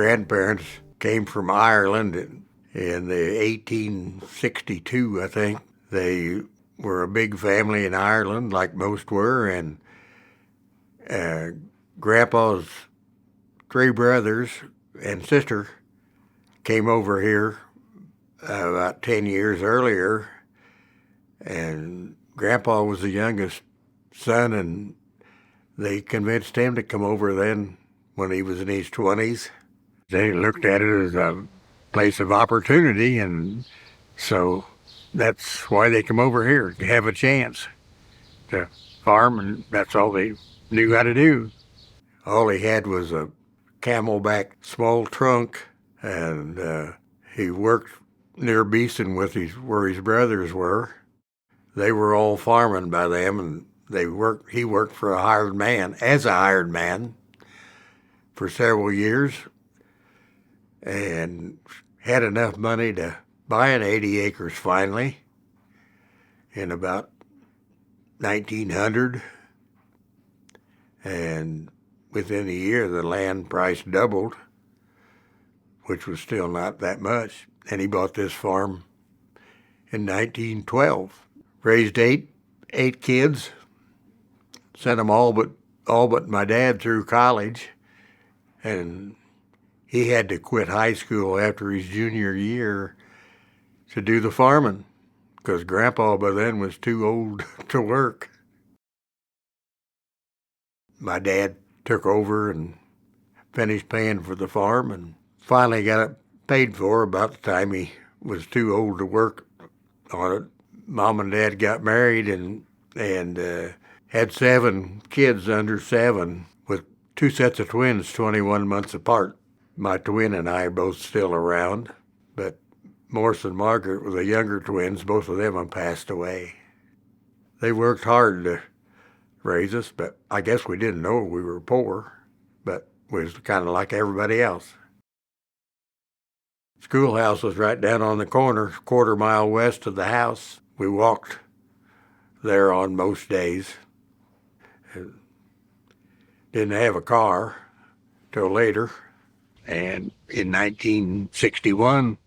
grandparents came from Ireland in the 1862, I think. They were a big family in Ireland, like most were, and Grandpa's three brothers and sister came over here about 10 years earlier, and Grandpa was the youngest son, and they convinced him to come over then when he was in his 20s. They looked at it as a place of opportunity, and so that's why they come over here, to have a chance to farm, and that's all they knew how to do. All he had was a camelback small trunk, and he worked near Beeson with where his brothers were. They were all farming by them, and he worked for a hired man for several years, and had enough money to buy an 80 acres finally in about 1900. And within a year, the land price doubled, which was still not that much. And he bought this farm in 1912. Raised eight kids, sent them all but my dad through college, and he had to quit high school after his junior year to do the farming because Grandpa by then was too old to work. My dad took over and finished paying for the farm and finally got it paid for about the time he was too old to work on it. Mom and Dad got married and had 7 kids under 7 with 2 sets of twins 21 months apart. My twin and I are both still around, but Morris and Margaret were the younger twins. Both of them have passed away. They worked hard to raise us, but I guess we didn't know we were poor, but we was kind of like everybody else. Schoolhouse was right down on the corner, quarter mile west of the house. We walked there on most days. Didn't have a car till later. And in 1961,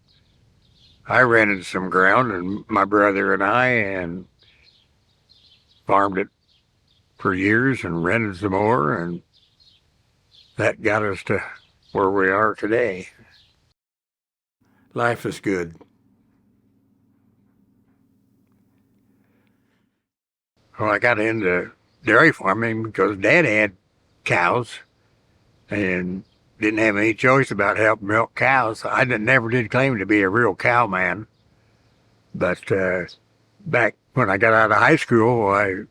I rented some ground, and my brother and I farmed it for years and rented some more, and that got us to where we are today. Life is good. Well, I got into dairy farming because Dad had cows and didn't have any choice about helping milk cows. I never did claim to be a real cow man, but back when I got out of high school, I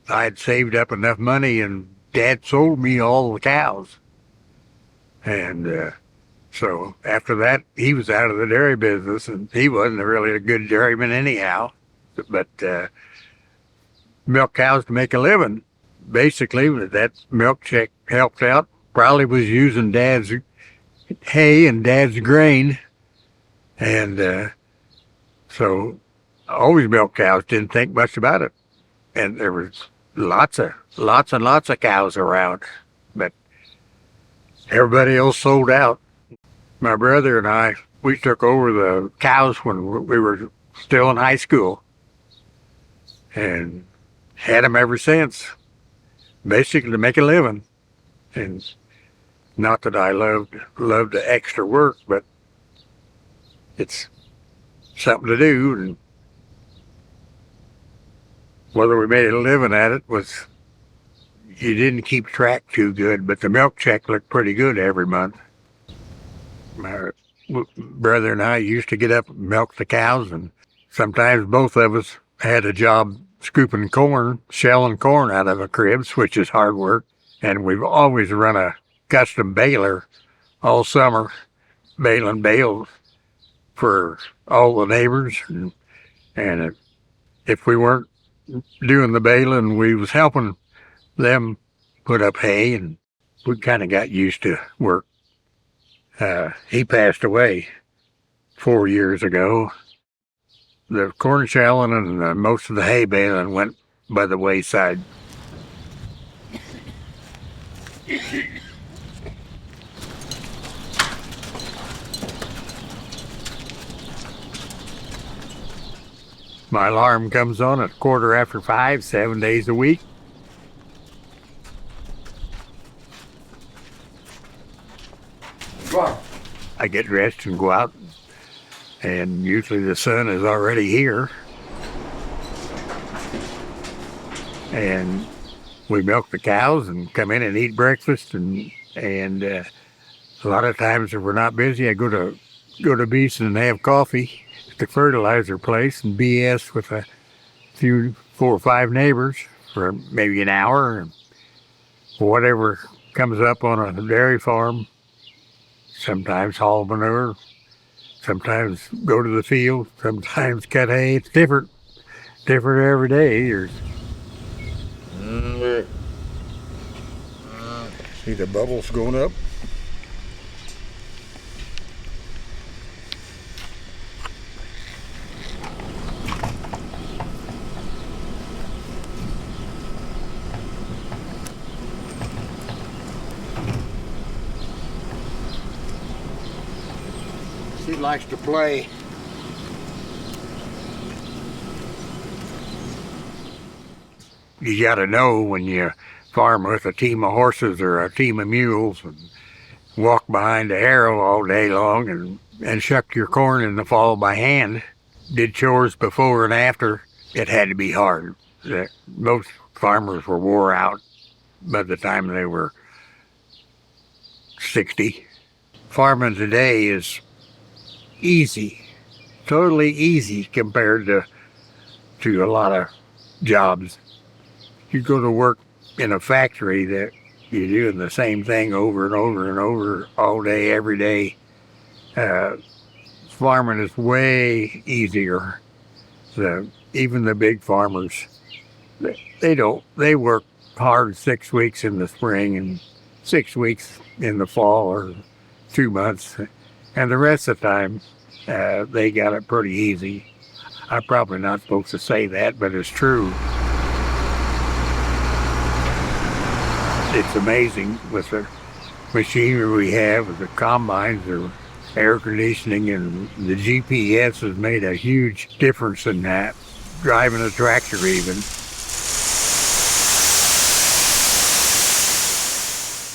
had saved up enough money, and Dad sold me all the cows. And so after that, he was out of the dairy business, and he wasn't really a good dairyman anyhow. But milk cows to make a living. Basically, that milk check helped out. Probably was using Dad's hay and Dad's grain. And so always milk cows, didn't think much about it. And there was lots and lots of cows around. But everybody else sold out. My brother and I, we took over the cows when we were still in high school. And had them ever since, basically to make a living. And not that I loved the extra work, but it's something to do. And whether we made a living at it was, you didn't keep track too good, but the milk check looked pretty good every month. My brother and I used to get up and milk the cows, and sometimes both of us had a job scooping corn, shelling corn out of a cribs, which is hard work. And we've always run a custom baler all summer, baling bales for all the neighbors. And if we weren't doing the baling, we was helping them put up hay, and we kind of got used to work. He passed away 4 years ago. The corn shelling and most of the hay baling went by the wayside. My alarm comes on at 5:15, 7 days a week. I get dressed and go out, and usually the sun is already here. And we milk the cows and come in and eat breakfast, and a lot of times if we're not busy, I go to Beeson and have coffee at the fertilizer place and BS with a few 4 or 5 neighbors for maybe an hour, and whatever comes up on a dairy farm. Sometimes haul manure, sometimes go to the field, sometimes cut hay. It's different every day. See the bubbles going up? She likes to play. You gotta know when you farm with a team of horses or a team of mules and walk behind a harrow all day long and shuck your corn in the fall by hand, did chores before and after, it had to be hard. Most farmers were wore out by the time they were 60. Farming today is easy, totally easy compared to a lot of jobs. You go to work in a factory that you're doing the same thing over and over and over all day, every day. Farming is way easier. Even the big farmers, they work hard 6 weeks in the spring and 6 weeks in the fall, or 2 months. And the rest of the time, they got it pretty easy. I'm probably not supposed to say that, but it's true. It's amazing with the machinery we have, with the combines, the air conditioning, and the GPS has made a huge difference in that. Driving a tractor even.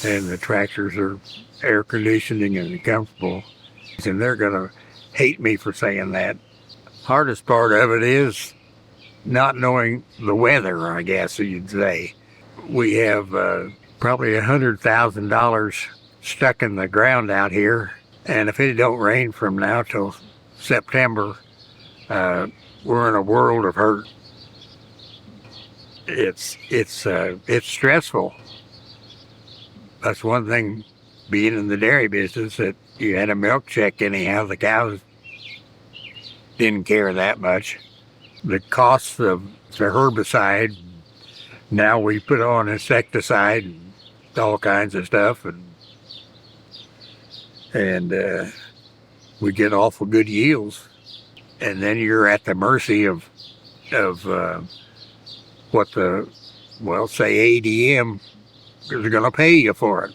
And the tractors are air conditioning and comfortable. And they're gonna hate me for saying that. Hardest part of it is not knowing the weather, I guess you'd say. We have probably $100,000 stuck in the ground out here, and if it don't rain from now till September, we're in a world of hurt. It's stressful. That's one thing, being in the dairy business, that you had a milk check anyhow. The cows didn't care that much. The costs of the herbicide, now we put on insecticide and all kinds of stuff, and we get awful good yields. And then you're at the mercy of what say ADM is going to pay you for it.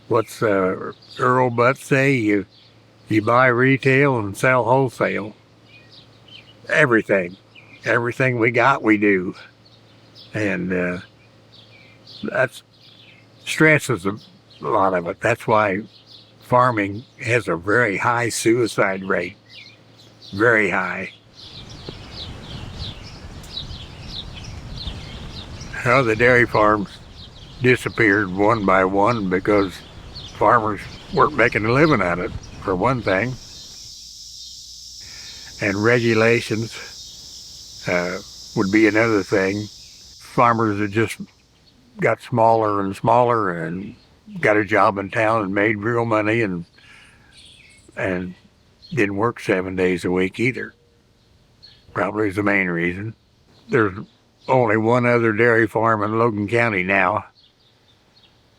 What's Earl Butts say? You buy retail and sell wholesale. Everything we got, we do. And that stresses a lot of it. That's why farming has a very high suicide rate. Very high. Well, the dairy farms disappeared one by one because farmers weren't making a living at it, for one thing. And regulations would be another thing. Farmers had just got smaller and smaller and got a job in town and made real money and didn't work 7 days a week either. Probably is the main reason. There's only one other dairy farm in Logan County now,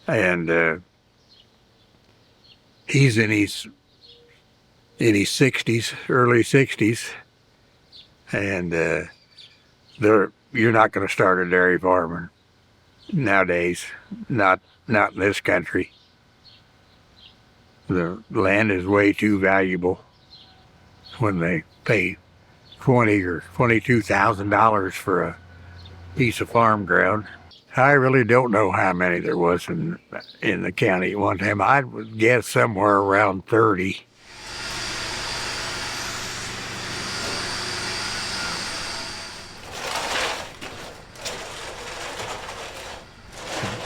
and he's in his 60s, early 60s, and you're not going to start a dairy farm nowadays, not in this country. The land is way too valuable. when they pay $20,000 or $22,000 for a piece of farm ground. I really don't know how many there was in the county at one time. I would guess somewhere around 30.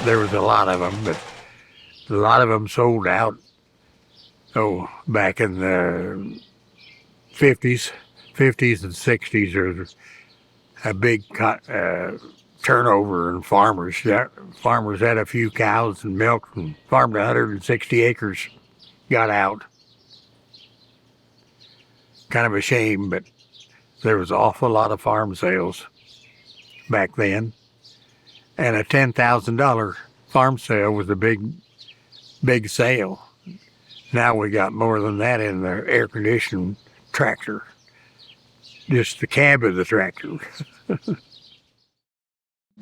There was a lot of them, but a lot of them sold out. Oh, back in the 50s and 60s, there was a big turnover in farmers. Farmers had a few cows and milk and farmed 160 acres, got out. Kind of a shame, but there was an awful lot of farm sales back then. And a $10,000 farm sale was a big sale. Now we got more than that in the air-conditioned tractor. Just the cab of the tractor.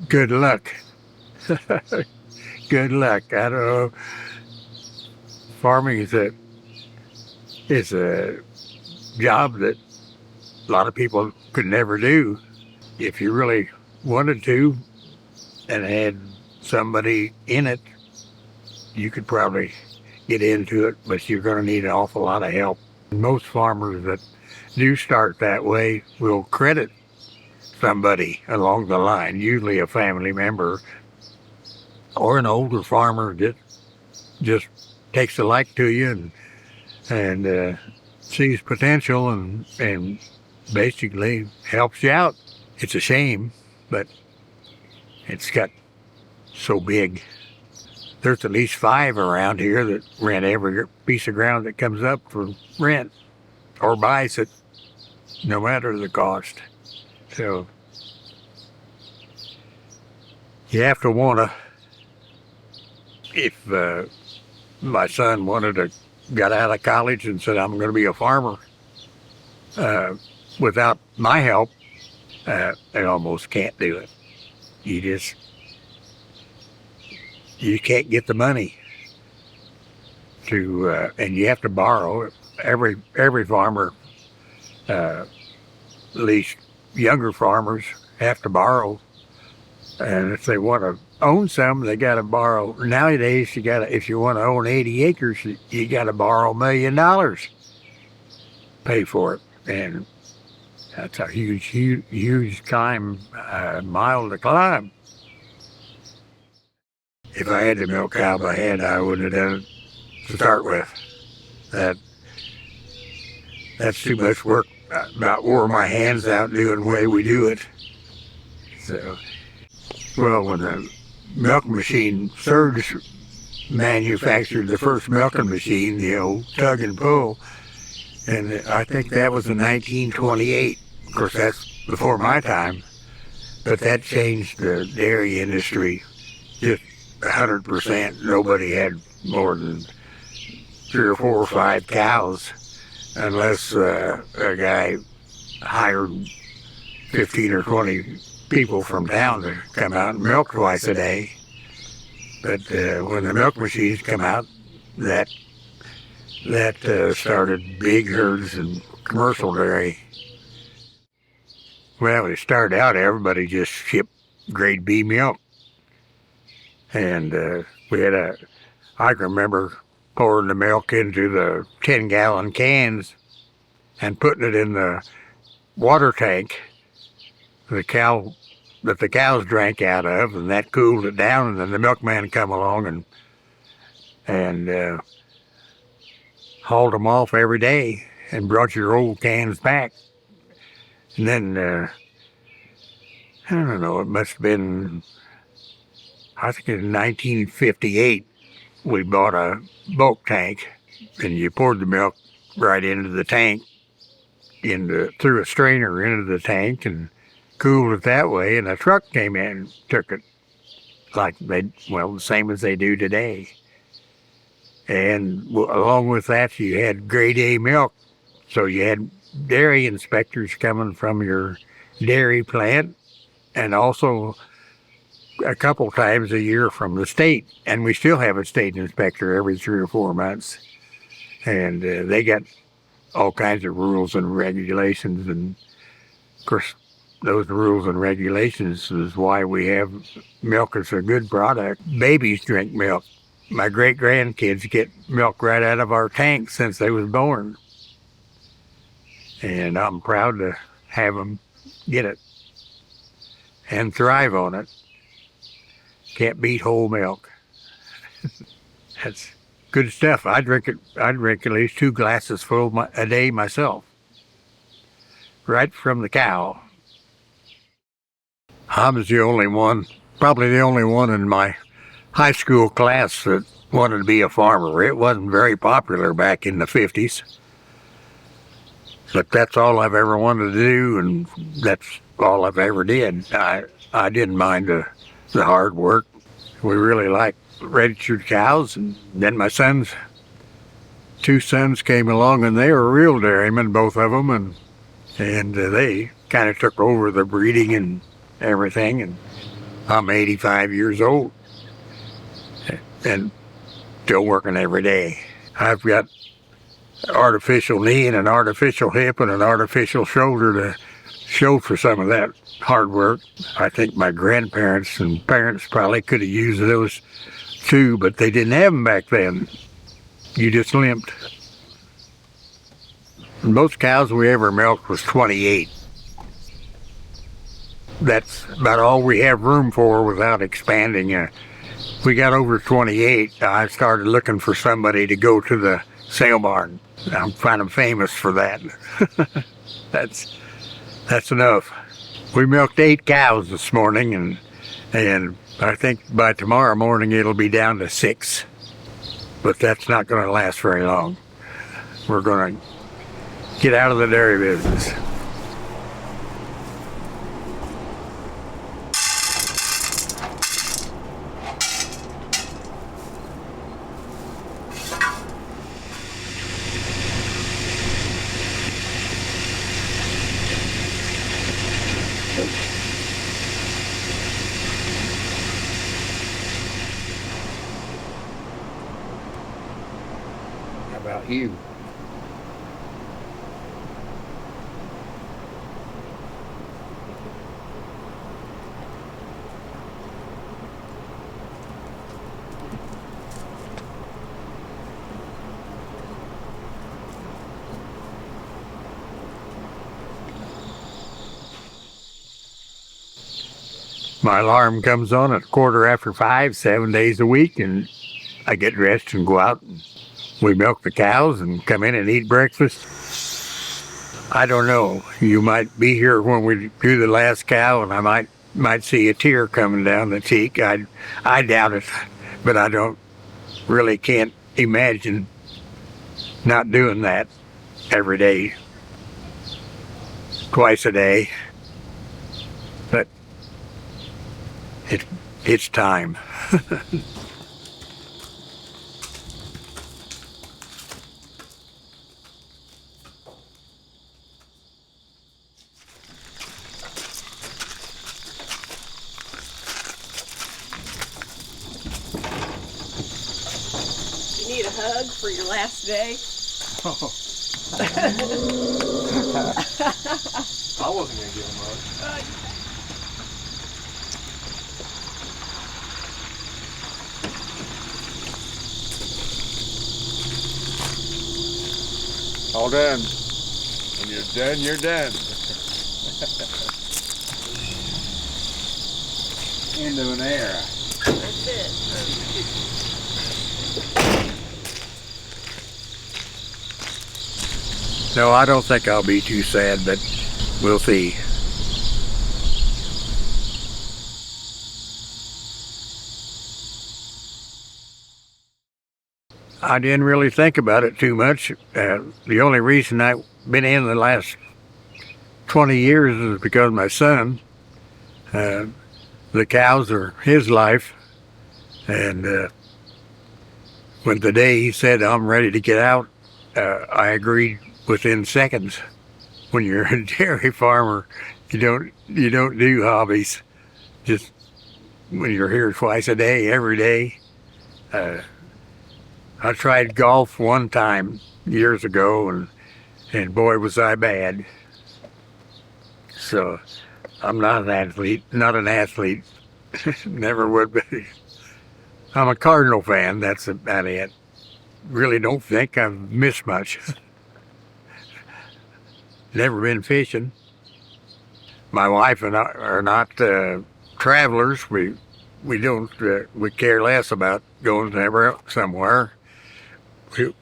Good luck. Good luck. I don't know. Farming is a job that a lot of people could never do. If you really wanted to and had somebody in it, you could probably get into it, but you're going to need an awful lot of help. Most farmers that do start that way will credit somebody along the line, usually a family member or an older farmer that just takes a like to you and sees potential and basically helps you out. It's a shame, but it's got so big. There's at least 5 around here that rent every piece of ground that comes up for rent or buys it, no matter the cost. So you have to want to. If my son got out of college and said, I'm going to be a farmer, without my help, they almost can't do it. You can't get the money to, and you have to borrow. Every farmer, at least younger farmers, have to borrow. And if they want to own some, they got to borrow. Nowadays, if you want to own 80 acres, you got to borrow $1 million, pay for it, and that's a huge climb, mile to climb. If I had to milk cow by hand, I wouldn't have done it to start with. That's too much work. About wore my hands out doing the way we do it. So, well, when the milk machine, Surge manufactured the first milking machine, the old tug and pull, and I think that was in 1928. Of course, that's before my time, but that changed the dairy industry just 100%. Nobody had more than 3 or 4 or 5 cows unless a guy hired 15 or 20 people from town to come out and milk twice a day. But when the milk machines come out, that started big herds and commercial dairy. Well, it started out, everybody just shipped grade B milk. And I can remember pouring the milk into the 10-gallon cans and putting it in the water tank that the cows drank out of, and that cooled it down, and then the milkman come along and hauled them off every day and brought your old cans back. And then, I don't know, it must have been, I think in 1958, we bought a bulk tank, and you poured the milk right into the tank, through a strainer into the tank, and cooled it that way, and a truck came in and took it, the same as they do today. And along with that, you had grade A milk, so you had dairy inspectors coming from your dairy plant, and also a couple times a year from the state, and we still have a state inspector every 3 or 4 months, and they got all kinds of rules and regulations, and of course those rules and regulations is why we have milk as a good product. Babies drink milk. My great grandkids get milk right out of our tank since they was born, and I'm proud to have them get it and thrive on it. Can't beat whole milk. That's good stuff. I drink it. I drink at least 2 glasses full a day myself, right from the cow. I was the only one, probably the only one in my high school class that wanted to be a farmer. It wasn't very popular back in the 50s, but that's all I've ever wanted to do, and that's all I've ever did. I didn't mind the hard work. We really liked registered cows, and then my two sons came along, and they were real dairymen, both of them, and they kind of took over the breeding and everything. And I'm 85 years old and still working every day. I've got an artificial knee and an artificial hip and an artificial shoulder to show for some of that hard work. I think my grandparents and parents probably could have used those too, but they didn't have them back then. You just limped. Most cows we ever milked was 28. That's about all we have room for without expanding. We got over 28. I started looking for somebody to go to the sale barn. I'm kind of famous for that. That's enough. We milked 8 cows this morning, and I think by tomorrow morning it'll be down to 6. But that's not going to last very long. We're going to get out of the dairy business. How about you? My alarm comes on at 5:15, 7 days a week, and I get dressed and go out and we milk the cows and come in and eat breakfast. I don't know. You might be here when we do the last cow, and I might see a tear coming down the cheek. I doubt it, but I can't imagine not doing that every day, twice a day. But it's time. You need a hug for your last day? I wasn't going to give him a hug. All done. When you're done, you're done. End of an era. That's it. No, I don't think I'll be too sad, but we'll see. I didn't really think about it too much. The only reason I've been in the last 20 years is because my son, the cows are his life, and when the day he said, I'm ready to get out, I agreed within seconds. When you're a dairy farmer, you don't do hobbies. Just when you're here twice a day, every day. I tried golf one time years ago, and boy was I bad. So I'm not an athlete, never would be. I'm a Cardinal fan, that's about it. Really don't think I've missed much. Never been fishing. My wife and I are not travelers. We don't we care less about going somewhere.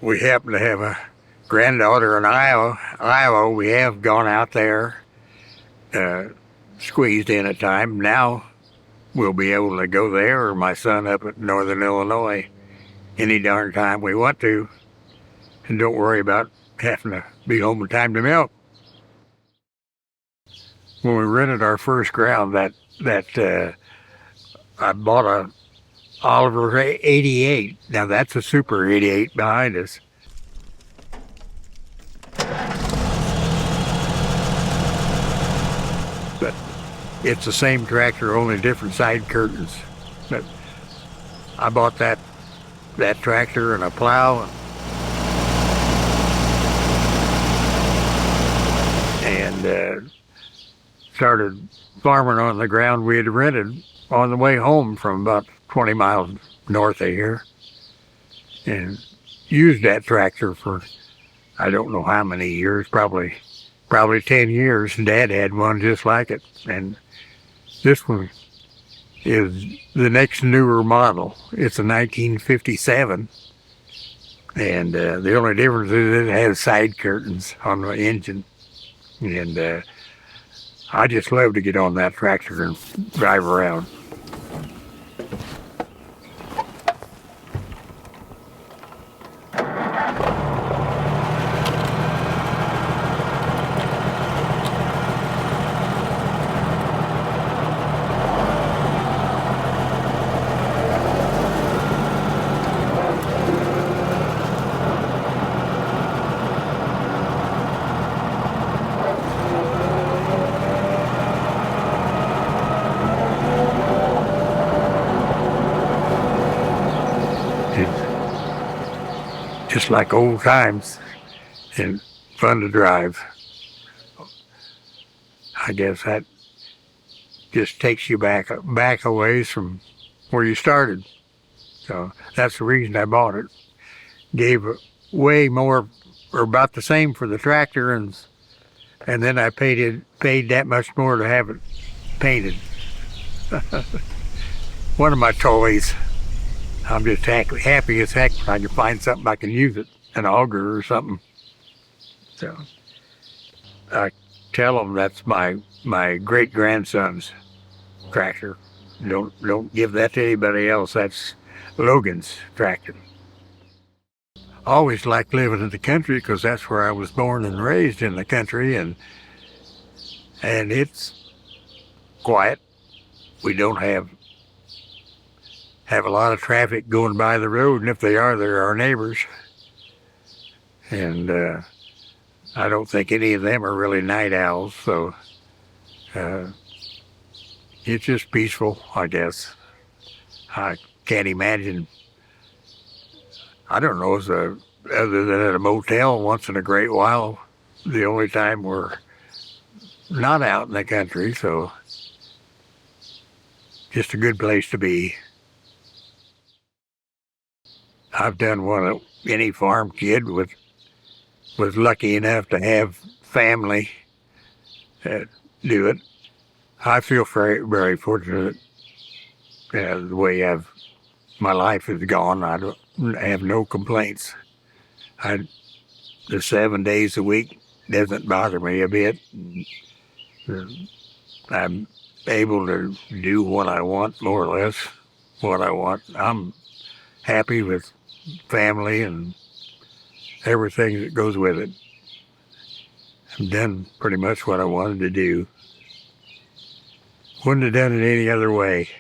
We happen to have a granddaughter in Iowa. We have gone out there, squeezed in a time. Now we'll be able to go there, or my son up at Northern Illinois, any darn time we want to, and don't worry about having to be home in time to milk. When we rented our first ground, I bought a Oliver 88. Now that's a Super 88 behind us. But it's the same tractor, only different side curtains. But I bought that tractor and a plow and started farming on the ground we had rented on the way home from about 20 miles north of here, and used that tractor for I don't know how many years, probably 10 years. Dad had one just like it, and this one is the next newer model. It's a 1957, and the only difference is it has side curtains on the engine, and I just love to get on that tractor and drive around. Just like old times, and fun to drive. I guess that just takes you back a ways from where you started. So that's the reason I bought it. Gave way more, or about the same for the tractor, and then I paid that much more to have it painted. One of my toys. I'm just happy as heck when I can find something I can use it, an auger or something. So I tell them that's my great-grandson's tractor. Don't give that to anybody else. That's Logan's tractor. Always liked living in the country because that's where I was born and raised, in the country, and it's quiet. We don't have a lot of traffic going by the road, and if they are, they're our neighbors. And I don't think any of them are really night owls, so it's just peaceful, I guess. I can't imagine, I don't know, other than at a motel once in a great while, the only time we're not out in the country, so just a good place to be. I've done what any farm kid was lucky enough to have family do it. I feel very, very fortunate the way my life has gone. I have no complaints. The 7 days a week doesn't bother me a bit. I'm able to do what I want, more or less what I want. I'm happy with family and everything that goes with it. I've done pretty much what I wanted to do. Wouldn't have done it any other way.